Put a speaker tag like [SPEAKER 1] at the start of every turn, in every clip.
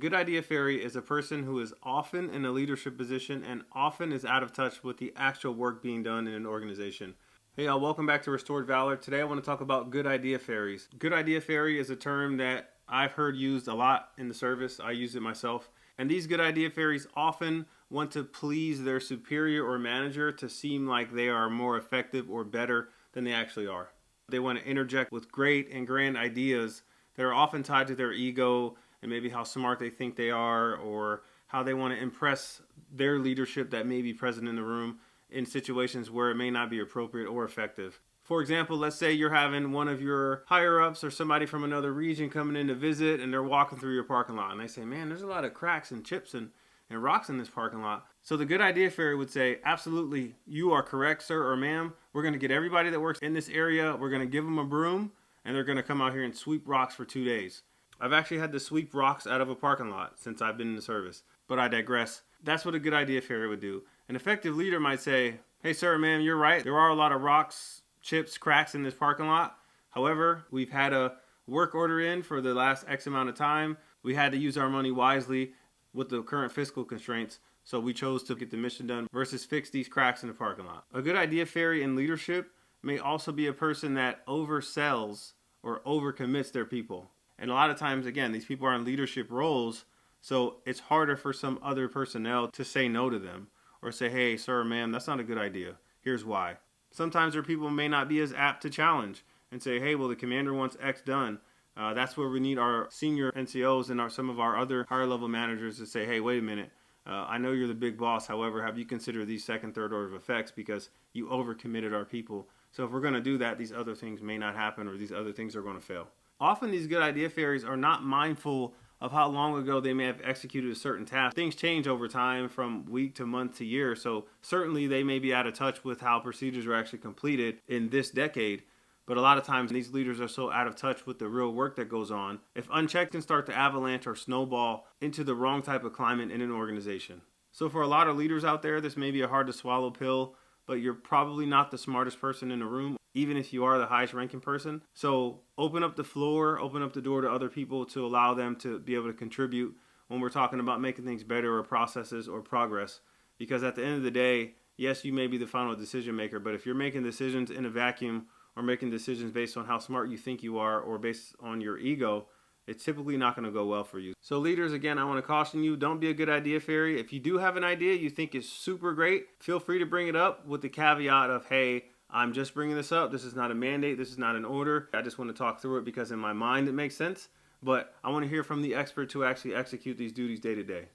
[SPEAKER 1] good idea fairy is a person who is often in a leadership position and often is out of touch with the actual work being done in an organization. Hey y'all, welcome back to Restored Valor. Today I want to talk about good idea fairies. Good idea fairy is a term that I've heard used a lot in the service. I use it myself. And these good idea fairies often want to please their superior or manager to seem like they are more effective or better than they actually are. They want to interject with great and grand ideas that are often tied to their ego and maybe how smart they think they are, or how they want to impress their leadership that may be present in the room in situations where it may not be appropriate or effective. For example, let's say you're having one of your higher ups or somebody from another region coming in to visit, and they're walking through your parking lot and they say, man, there's a lot of cracks and chips and rocks in this parking lot. So the good idea fairy would say, absolutely, you are correct, sir or ma'am. We're going to get everybody that works in this area, we're going to give them a broom, and they're going to come out here and sweep rocks for 2 days. I've actually had to sweep rocks out of a parking lot since I've been in the service, but I digress. That's what a good idea fairy would do. An effective leader might say, hey sir, ma'am, you're right. There are a lot of rocks, chips, cracks in this parking lot. However, we've had a work order in for the last X amount of time. We had to use our money wisely with the current fiscal constraints, so we chose to get the mission done versus fix these cracks in the parking lot. A good idea fairy in leadership may also be a person that oversells or overcommits their people. And a lot of times, again, these people are in leadership roles, so it's harder for some other personnel to say no to them or say, hey, sir or ma'am, that's not a good idea. Here's why. Sometimes their people may not be as apt to challenge and say, hey, well, the commander wants X done. That's where we need our senior NCOs and some of our other higher level managers to say, hey, wait a minute. I know you're the big boss. However, have you considered these second, third order of effects because you overcommitted our people? So if we're going to do that, these other things may not happen, or these other things are going to fail. Often these good idea fairies are not mindful of how long ago they may have executed a certain task. Things change over time from week to month to year, so certainly they may be out of touch with how procedures are actually completed in this decade. But a lot of times these leaders are so out of touch with the real work that goes on, if unchecked, can start to avalanche or snowball into the wrong type of climate in an organization. So for a lot of leaders out there, this may be a hard to swallow pill, but you're probably not the smartest person in the room, even if you are the highest ranking person. So open up the floor, open up the door to other people to allow them to be able to contribute when we're talking about making things better or processes or progress. Because at the end of the day, yes, you may be the final decision maker, but if you're making decisions in a vacuum or making decisions based on how smart you think you are or based on your ego, it's typically not going to go well for you. So leaders, again, I want to caution you, don't be a good idea fairy. If you do have an idea you think is super great, feel free to bring it up with the caveat of, hey, I'm just bringing this up. This is not a mandate. This is not an order. I just want to talk through it because in my mind it makes sense. But I want to hear from the experts who actually execute these duties day to day.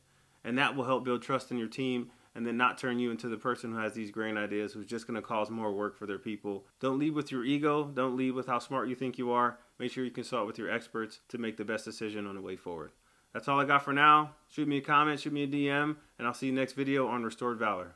[SPEAKER 1] And that will help build trust in your team and then not turn you into the person who has these grand ideas who's just going to cause more work for their people. Don't lead with your ego. Don't lead with how smart you think you are. Make sure you consult with your experts to make the best decision on the way forward. That's all I got for now. Shoot me a comment, shoot me a DM, and I'll see you next video on Restored Valor.